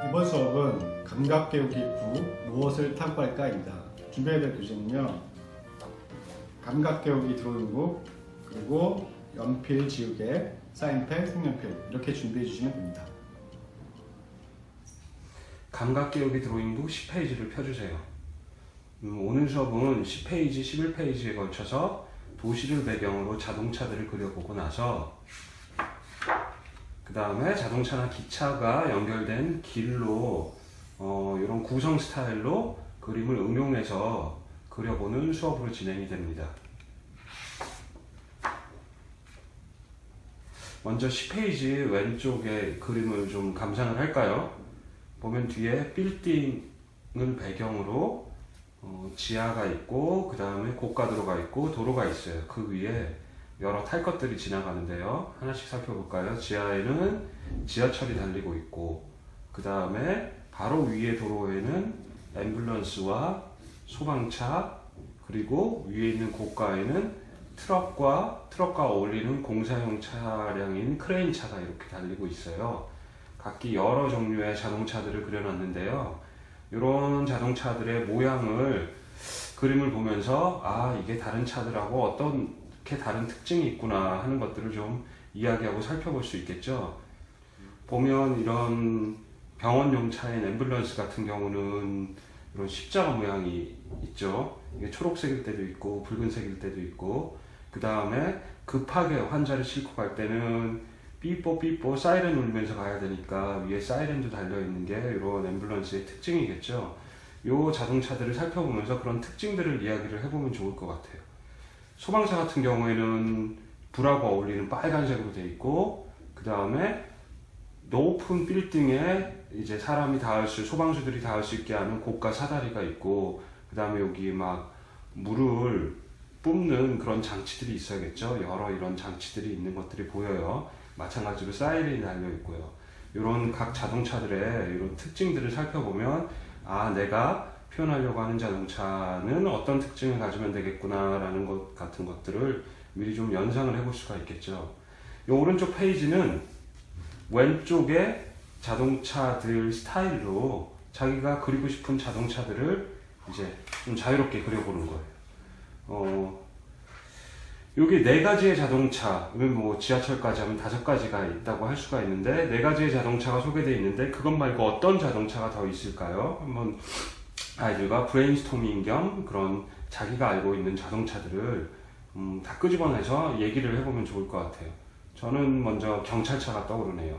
이번 수업은 감각계우기 9 무엇을 탐구할까입니다. 준비해야 될 교재는요, 감각계우기 드로잉북, 그리고 연필 지우개, 사인펜, 색연필 이렇게 준비해 주시면 됩니다. 감각계우기 드로잉북 10페이지를 펴주세요. 오늘 수업은 10페이지, 11페이지에 걸쳐서 도시를 배경으로 자동차들을 그려보고 나서 그 다음에 자동차나 기차가 연결된 길로 이런 구성 스타일로 그림을 응용해서 그려보는 수업으로 진행이 됩니다. 먼저 10페이지 왼쪽에 그림을 좀 감상을 할까요? 보면 뒤에 빌딩을 배경으로 지하가 있고 그 다음에 고가도로가 있고 도로가 있어요. 그 위에 여러 탈 것들이 지나가는데요. 하나씩 살펴볼까요? 지하에는 지하철이 달리고 있고 그 다음에 바로 위에 도로에는 앰뷸런스와 소방차, 그리고 위에 있는 고가에는 트럭과 어울리는 공사용 차량인 크레인 차가 이렇게 달리고 있어요. 각기 여러 종류의 자동차들을 그려놨는데요. 이런 자동차들의 모양을 그림을 보면서 이게 다른 차들하고 어떻게 다른 특징이 있구나 하는 것들을 좀 이야기하고 살펴볼 수 있겠죠. 보면 이런 병원용 차인 앰뷸런스 같은 경우는 이런 십자가 모양이 있죠. 이게 초록색일 때도 있고 붉은색일 때도 있고, 그 다음에 급하게 환자를 싣고 갈 때는 삐뽀 사이렌 울리면서 가야 되니까 위에 사이렌도 달려있는 게 이런 앰뷸런스의 특징이겠죠. 이 자동차들을 살펴보면서 그런 특징들을 이야기를 해보면 좋을 것 같아요. 소방차 같은 경우에는 불하고 어울리는 빨간색으로 되어 있고, 그 다음에 높은 빌딩에 이제 사람이 닿을 수, 소방수들이 닿을 수 있게 하는 고가 사다리가 있고, 그 다음에 여기 막 물을 뿜는 그런 장치들이 있어야겠죠. 여러 이런 장치들이 있는 것들이 보여요. 마찬가지로 사이렌이 달려 있고요. 이런 각 자동차들의 이런 특징들을 살펴보면 내가 표현하려고 하는 자동차는 어떤 특징을 가지면 되겠구나라는 것 같은 것들을 미리 좀 연상을 해볼 수가 있겠죠. 이 오른쪽 페이지는 왼쪽에 자동차들 스타일로 자기가 그리고 싶은 자동차들을 이제 좀 자유롭게 그려보는 거예요. 여기 4가지의 자동차, 뭐 지하철까지 하면 5가지가 있다고 할 수가 있는데 4가지의 자동차가 소개되어 있는데 그것 말고 어떤 자동차가 더 있을까요? 한번 아이들과 브레인스토밍 겸 그런 자기가 알고 있는 자동차들을 다 끄집어내서 얘기를 해보면 좋을 것 같아요. 저는 먼저 경찰차가 떠오르네요.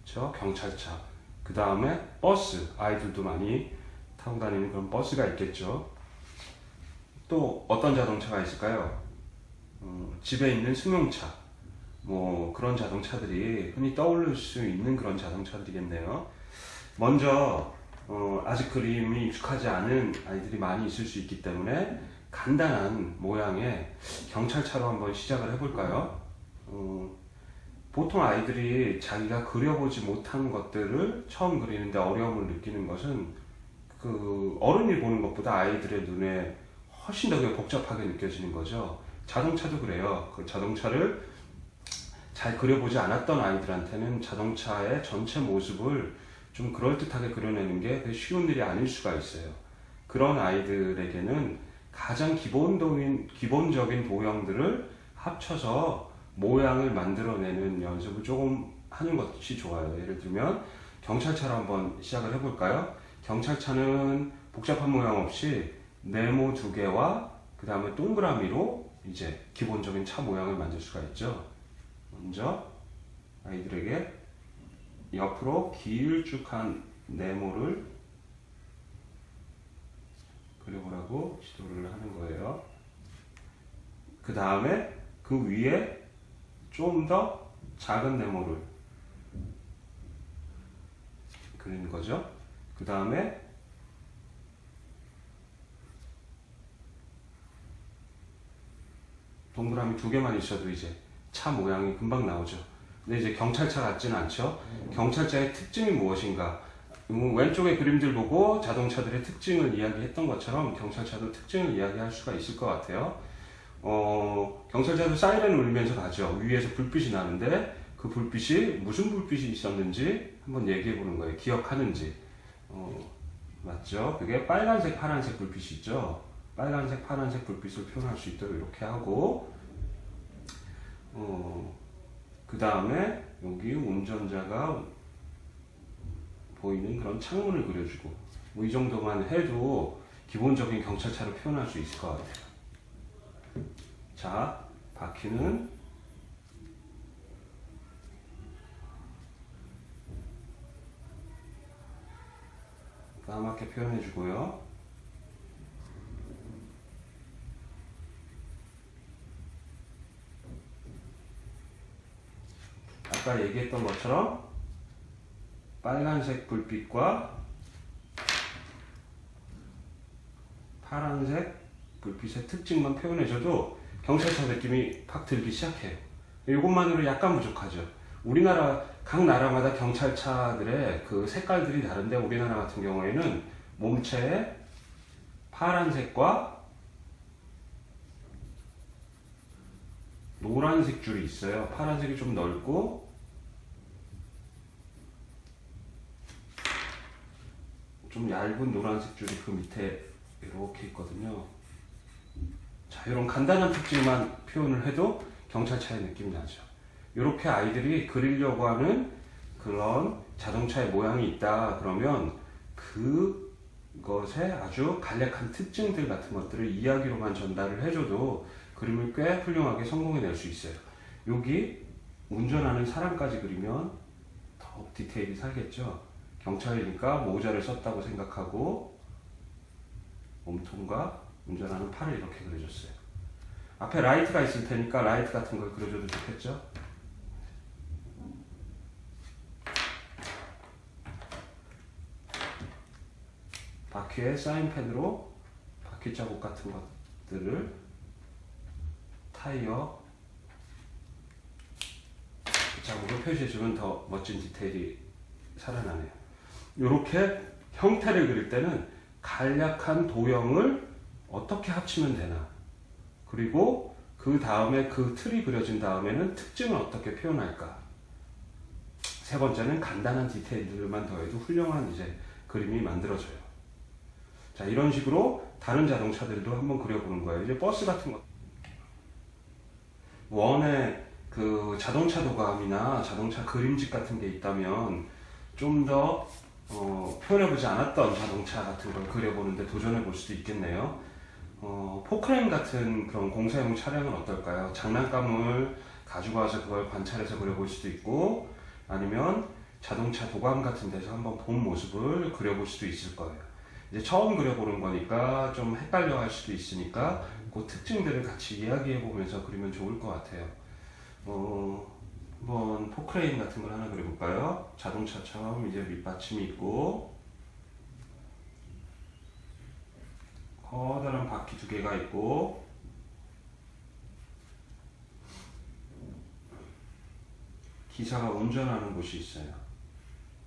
그렇죠? 경찰차. 그 다음에 버스, 아이들도 많이 타고 다니는 그런 버스가 있겠죠. 또 어떤 자동차가 있을까요? 집에 있는 승용차, 뭐 그런 자동차들이 흔히 떠오를 수 있는 그런 자동차들이겠네요. 먼저 아직 그림이 익숙하지 않은 아이들이 많이 있을 수 있기 때문에 간단한 모양의 경찰차로 한번 시작을 해볼까요? 보통 아이들이 자기가 그려보지 못한 것들을 처음 그리는데 어려움을 느끼는 것은 그 어른이 보는 것보다 아이들의 눈에 훨씬 더 복잡하게 느껴지는 거죠. 자동차도 그래요. 그 자동차를 잘 그려보지 않았던 아이들한테는 자동차의 전체 모습을 좀 그럴듯하게 그려내는 게 쉬운 일이 아닐 수가 있어요. 그런 아이들에게는 가장 기본적인 도형들을 합쳐서 모양을 만들어내는 연습을 조금 하는 것이 좋아요. 예를 들면 경찰차로 한번 시작을 해볼까요? 경찰차는 복잡한 모양 없이 네모 2개와 그 다음에 동그라미로 이제 기본적인 차 모양을 만들 수가 있죠. 먼저 아이들에게 옆으로 길쭉한 네모를 그려보라고 지도를 하는 거예요. 그 다음에 그 위에 좀 더 작은 네모를 그리는 거죠. 그 다음에 동그라미 2개만 있어도 이제 차 모양이 금방 나오죠. 근데 이제 경찰차 같지는 않죠. 경찰차의 특징이 무엇인가? 왼쪽의 그림들 보고 자동차들의 특징을 이야기했던 것처럼 경찰차도 특징을 이야기할 수가 있을 것 같아요. 경찰차도 사이렌을 울리면서 가죠. 위에서 불빛이 나는데 그 불빛이 무슨 불빛이 있었는지 한번 얘기해 보는 거예요. 기억하는지. 맞죠? 그게 빨간색, 파란색 불빛이 있죠. 빨간색, 파란색 불빛을 표현할 수 있도록 이렇게 하고, 그 다음에 여기 운전자가 보이는 그런 창문을 그려주고, 뭐 이 정도만 해도 기본적인 경찰차를 표현할 수 있을 것 같아요. 자, 바퀴는 까맣게 표현해 주고요. 아까 얘기했던 것처럼 빨간색 불빛과 파란색 불빛의 특징만 표현해줘도 경찰차 느낌이 팍 들기 시작해요. 이것만으로 약간 부족하죠. 우리나라 각 나라마다 경찰차들의 그 색깔들이 다른데 우리나라 같은 경우에는 몸체에 파란색과 노란색 줄이 있어요. 파란색이 좀 넓고 좀 얇은 노란색 줄이 그 밑에 이렇게 있거든요. 자, 이런 간단한 특징만 표현을 해도 경찰차의 느낌이 나죠. 이렇게 아이들이 그리려고 하는 그런 자동차의 모양이 있다 그러면 그것의 아주 간략한 특징들 같은 것들을 이야기로만 전달을 해줘도 그림을 꽤 훌륭하게 성공해낼 수 있어요. 여기 운전하는 사람까지 그리면 더욱 디테일이 살겠죠. 경찰이니까 모자를 썼다고 생각하고 몸통과 운전하는 팔을 이렇게 그려줬어요. 앞에 라이트가 있을 테니까 라이트 같은 걸 그려줘도 좋겠죠. 바퀴에 사인펜으로 바퀴 자국 같은 것들을 타이어 자국을 표시해주면 더 멋진 디테일이 살아나네요. 이렇게 형태를 그릴 때는 간략한 도형을 어떻게 합치면 되나, 그리고 그 다음에 그 틀이 그려진 다음에는 특징을 어떻게 표현할까, 세 번째는 간단한 디테일들만 더해도 훌륭한 이제 그림이 만들어져요. 자, 이런 식으로 다른 자동차들도 한번 그려보는 거예요. 이제 버스 같은 거, 원에 그 자동차 도감이나 자동차 그림집 같은 게 있다면 좀 더 표현해보지 않았던 자동차 같은 걸 그려보는데 도전해볼 수도 있겠네요. 포크레인 같은 그런 공사용 차량은 어떨까요? 장난감을 가지고 와서 그걸 관찰해서 그려볼 수도 있고, 아니면 자동차 도감 같은 데서 한번 본 모습을 그려볼 수도 있을 거예요. 이제 처음 그려보는 거니까 좀 헷갈려 할 수도 있으니까 그 특징들을 같이 이야기해 보면서 그리면 좋을 것 같아요. 한번 포크레인 같은 걸 하나 그려볼까요? 자동차처럼 이제 밑받침이 있고 커다란 바퀴 두 개가 있고 기사가 운전하는 곳이 있어요.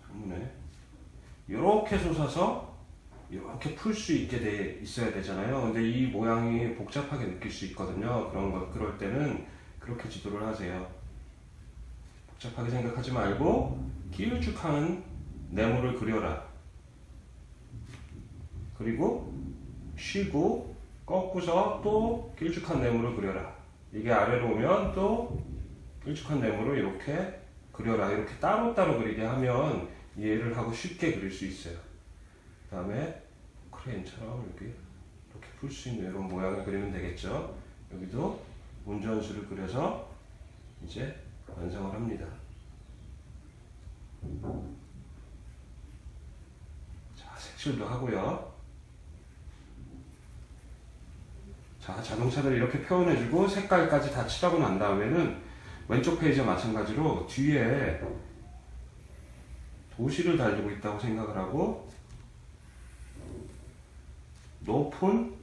창문에 이렇게 솟아서 이렇게 풀 수 있게 돼 있어야 되잖아요. 근데 이 모양이 복잡하게 느낄 수 있거든요. 그럴 때는 그렇게 지도를 하세요. 복잡하게 생각하지 말고 길쭉한 네모를 그려라. 그리고 쉬고 꺾고서 또 길쭉한 네모를 그려라. 이게 아래로 오면 또 길쭉한 네모를 이렇게 그려라. 이렇게 따로따로 그리게 하면 이해를 하고 쉽게 그릴 수 있어요. 그 다음에 크레인처럼 이렇게 풀 수 있는 이런 모양을 그리면 되겠죠. 여기도 운전수를 그려서 이제 완성을 합니다. 자, 색칠도 하고요. 자, 자동차들을 이렇게 표현해주고 색깔까지 다 칠하고 난 다음에는 왼쪽 페이지와 마찬가지로 뒤에 도시를 달리고 있다고 생각을 하고 높은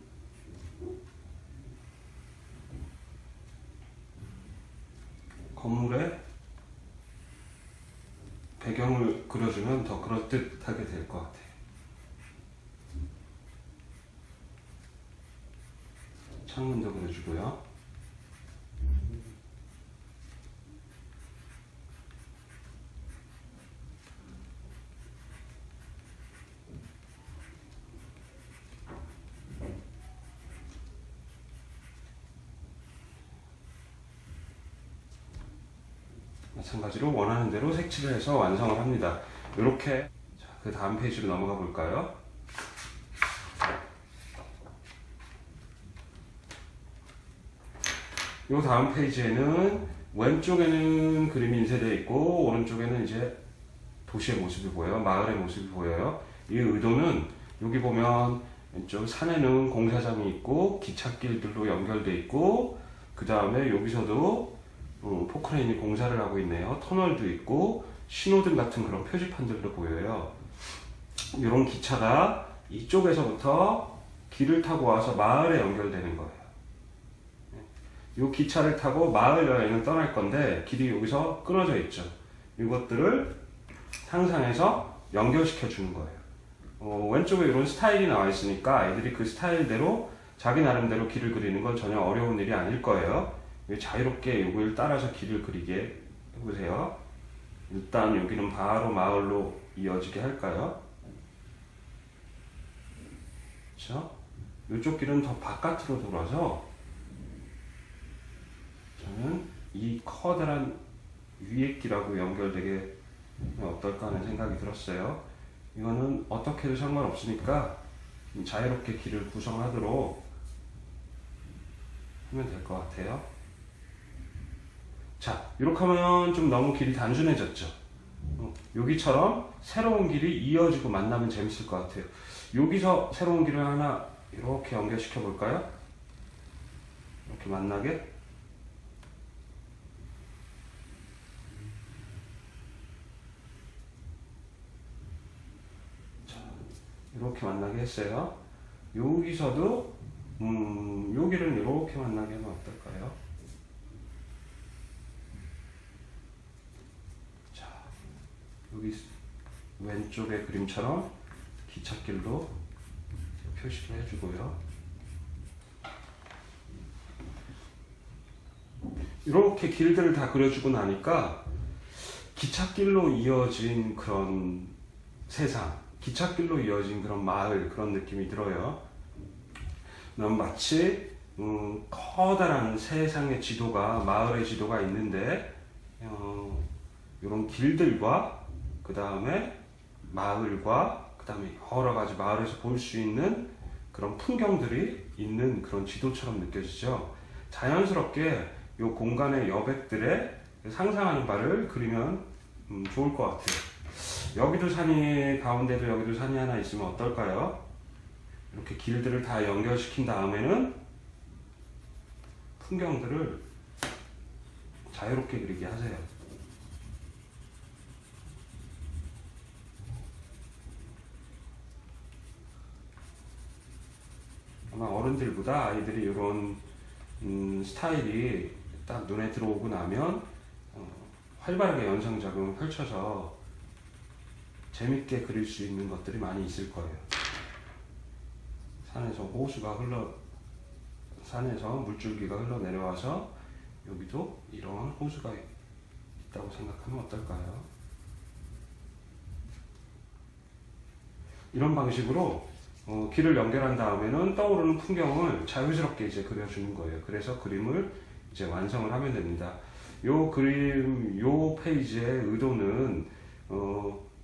건물의 배경을 그려주면 더 그럴듯하게 될 것 같아요. 창문도 그려주고요. 마찬가지로 원하는 대로 색칠을 해서 완성을 합니다. 이렇게. 그 다음 페이지로 넘어가 볼까요? 이 다음 페이지에는 왼쪽에는 그림이 인쇄되어 있고 오른쪽에는 이제 도시의 모습이 보여요. 마을의 모습이 보여요. 이 의도는 여기 보면 왼쪽 산에는 공사장이 있고 기찻길들로 연결되어 있고 그 다음에 여기서도 포크레인이 공사를 하고 있네요. 터널도 있고 신호등 같은 그런 표지판들도 보여요. 이런 기차가 이쪽에서부터 길을 타고 와서 마을에 연결되는 거예요. 이 기차를 타고 마을 여행을 떠날 건데 길이 여기서 끊어져 있죠. 이것들을 상상해서 연결시켜 주는 거예요. 왼쪽에 이런 스타일이 나와 있으니까 아이들이 그 스타일대로 자기 나름대로 길을 그리는 건 전혀 어려운 일이 아닐 거예요. 자유롭게 이걸 따라서 길을 그리게 해보세요. 일단 여기는 바로 마을로 이어지게 할까요? 그렇죠? 이쪽 길은 더 바깥으로 돌아서 저는 이 커다란 위의 길하고 연결되게 어떨까 하는 생각이 들었어요. 이거는 어떻게 해도 상관없으니까 자유롭게 길을 구성하도록 하면 될 것 같아요. 자, 이렇게 하면 좀 너무 길이 단순해졌죠. 여기처럼 새로운 길이 이어지고 만나면 재밌을 것 같아요. 여기서 새로운 길을 하나 이렇게 연결시켜 볼까요? 이렇게 만나게. 자, 이렇게 만나게 했어요. 여기서도 여기를 이렇게 만나게 하면 어떨까요? 여기 왼쪽의 그림처럼 기찻길로 표시를 해주고요. 이렇게 길들을 다 그려주고 나니까 기찻길로 이어진 그런 세상, 기찻길로 이어진 그런 마을, 그런 느낌이 들어요. 난 마치 커다란 세상의 지도가, 마을의 지도가 있는데 이런 길들과 그 다음에 마을과 그 다음에 여러 가지 마을에서 볼 수 있는 그런 풍경들이 있는 그런 지도처럼 느껴지죠. 자연스럽게 이 공간의 여백들의 상상하는 바를 그리면 좋을 것 같아요. 여기도 산이, 가운데도 여기도 산이 하나 있으면 어떨까요? 이렇게 길들을 다 연결시킨 다음에는 풍경들을 자유롭게 그리게 하세요. 아마 어른들보다 아이들이 이런 스타일이 딱 눈에 들어오고 나면 활발하게 연상작용을 펼쳐서 재밌게 그릴 수 있는 것들이 많이 있을 거예요. 산에서 물줄기가 흘러내려와서 여기도 이런 호수가 있다고 생각하면 어떨까요? 이런 방식으로 길을 연결한 다음에는 떠오르는 풍경을 자유스럽게 이제 그려주는 거예요. 그래서 그림을 이제 완성을 하면 됩니다. 요 그림, 요 페이지의 의도는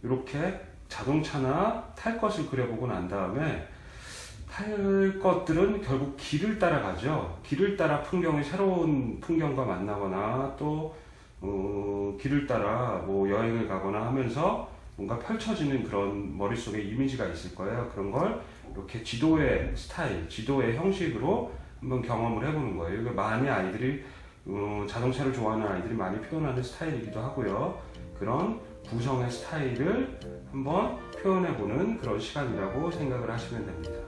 이렇게 자동차나 탈 것을 그려보고 난 다음에 탈 것들은 결국 길을 따라가죠. 길을 따라 새로운 풍경과 만나거나 또 길을 따라 뭐 여행을 가거나 하면서 뭔가 펼쳐지는 그런 머릿속에 이미지가 있을 거예요. 그런 걸 이렇게 지도의 스타일, 지도의 형식으로 한번 경험을 해보는 거예요. 이게 많이 아이들이 자동차를 좋아하는 아이들이 많이 표현하는 스타일이기도 하고요. 그런 구성의 스타일을 한번 표현해보는 그런 시간이라고 생각을 하시면 됩니다.